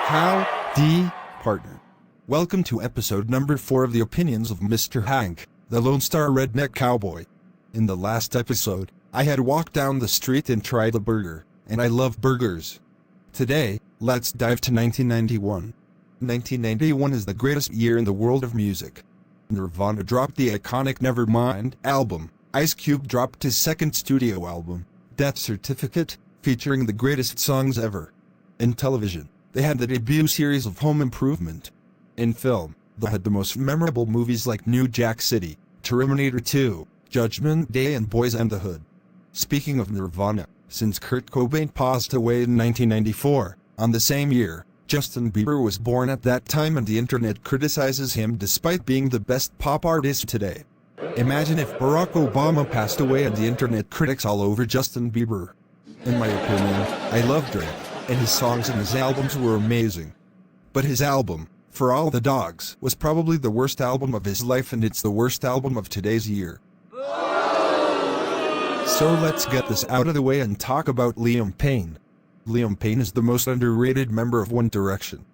Howdy, partner. Welcome to episode number 4 of the opinions of Mr. Hank, the Lone Star Redneck Cowboy. In the last episode, I had walked down the street and tried a burger, and I love burgers. Today, let's dive to 1991. 1991 is the greatest year in the world of music. Nirvana dropped the iconic Nevermind album. Ice Cube dropped his second studio album, Death Certificate, featuring the greatest songs ever. In television, they had the debut series of Home Improvement. In film, they had the most memorable movies like New Jack City, Terminator 2, Judgment Day and Boys and the Hood. Speaking of Nirvana, since Kurt Cobain passed away in 1994, on the same year, Justin Bieber was born at that time and the internet criticizes him despite being the best pop artist today. Imagine if Barack Obama passed away and the internet critics all over Justin Bieber. In my opinion, I love Drake, and his songs and his albums were amazing. But his album, For All the Dogs, was probably the worst album of his life, and it's the worst album of today's year. So let's get this out of the way and talk about Liam Payne. Liam Payne is the most underrated member of One Direction.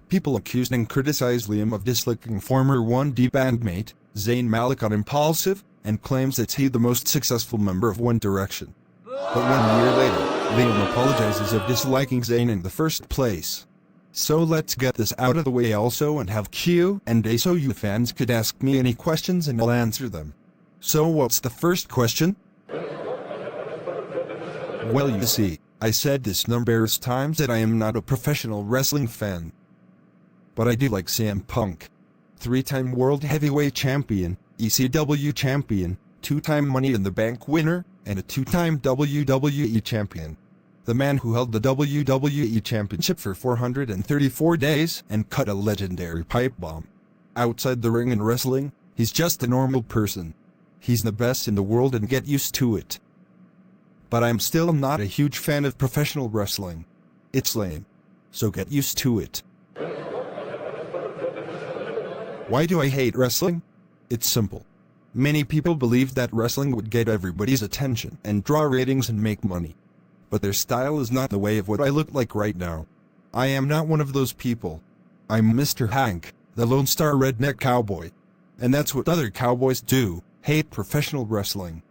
People accused and criticized Liam of disliking former 1D bandmate, Zayn Malik on Impulsive, and claims that he's the most successful member of One Direction. But 1 year later, Liam apologizes of disliking Zayn in the first place. So let's get this out of the way also and have Q&A so you fans could ask me any questions and I'll answer them. So what's the first question? Well, you see, I said this numerous times that I am not a professional wrestling fan. But I do like CM Punk. 3-time World Heavyweight Champion, ECW Champion, 2-time Money in the Bank winner, and a 2-time WWE Champion. The man who held the WWE Championship for 434 days and cut a legendary pipe bomb. Outside the ring in wrestling, he's just a normal person. He's the best in the world and get used to it. But I'm still not a huge fan of professional wrestling. It's lame. So get used to it. Why do I hate wrestling? It's simple. Many people believe that wrestling would get everybody's attention and draw ratings and make money. But their style is not the way of what I look like right now. I am not one of those people. I'm Mr. Hank, the Lone Star Redneck Cowboy. And that's what other cowboys do, hate professional wrestling.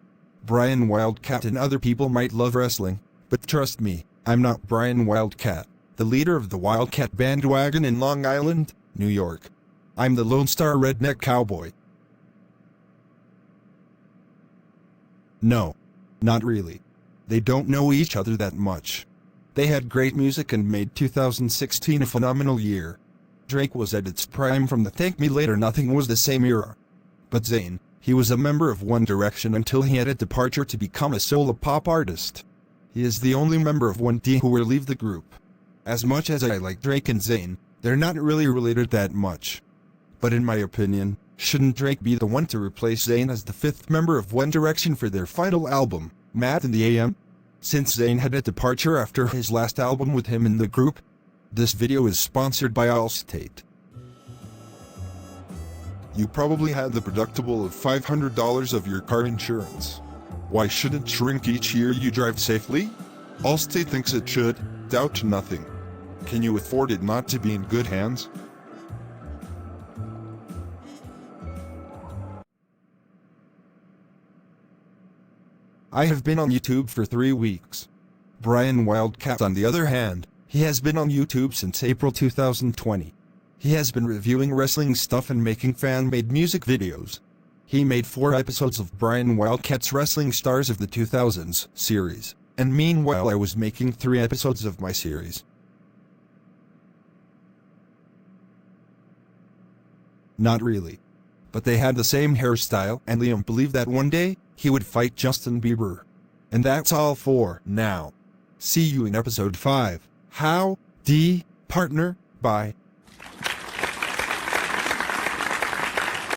Brian Wildcat and other people might love wrestling, but trust me, I'm not Brian Wildcat, the leader of the Wildcat bandwagon in Long Island, New York. I'm the Lone Star Redneck Cowboy. No, not really. They don't know each other that much. They had great music and made 2016 a phenomenal year. Drake was at its prime from the Thank Me Later Nothing Was the Same era. But Zayn, he was a member of One Direction until he had a departure to become a solo pop artist. He is the only member of 1D who will leave the group. As much as I like Drake and Zayn, they're not really related that much. But in my opinion, shouldn't Drake be the one to replace Zayn as the 5th member of One Direction for their final album, Math in the AM? Since Zayn had a departure after his last album with him in the group. This video is sponsored by Allstate. You probably had the deductible of $500 of your car insurance. Why shouldn't it shrink each year you drive safely? Allstate thinks it should, doubt nothing. Can you afford it not to be in good hands? I have been on YouTube for 3 weeks. Brian Wildcat, on the other hand, he has been on YouTube since April 2020. He has been reviewing wrestling stuff and making fan-made music videos. He made 4 episodes of Brian Wildcat's Wrestling Stars of the 2000s series, and meanwhile I was making 3 episodes of my series. Not really. But they had the same hairstyle, and Liam believed that one day, he would fight Justin Bieber. And that's all for now. See you in episode 5. Howdy, partner. Bye.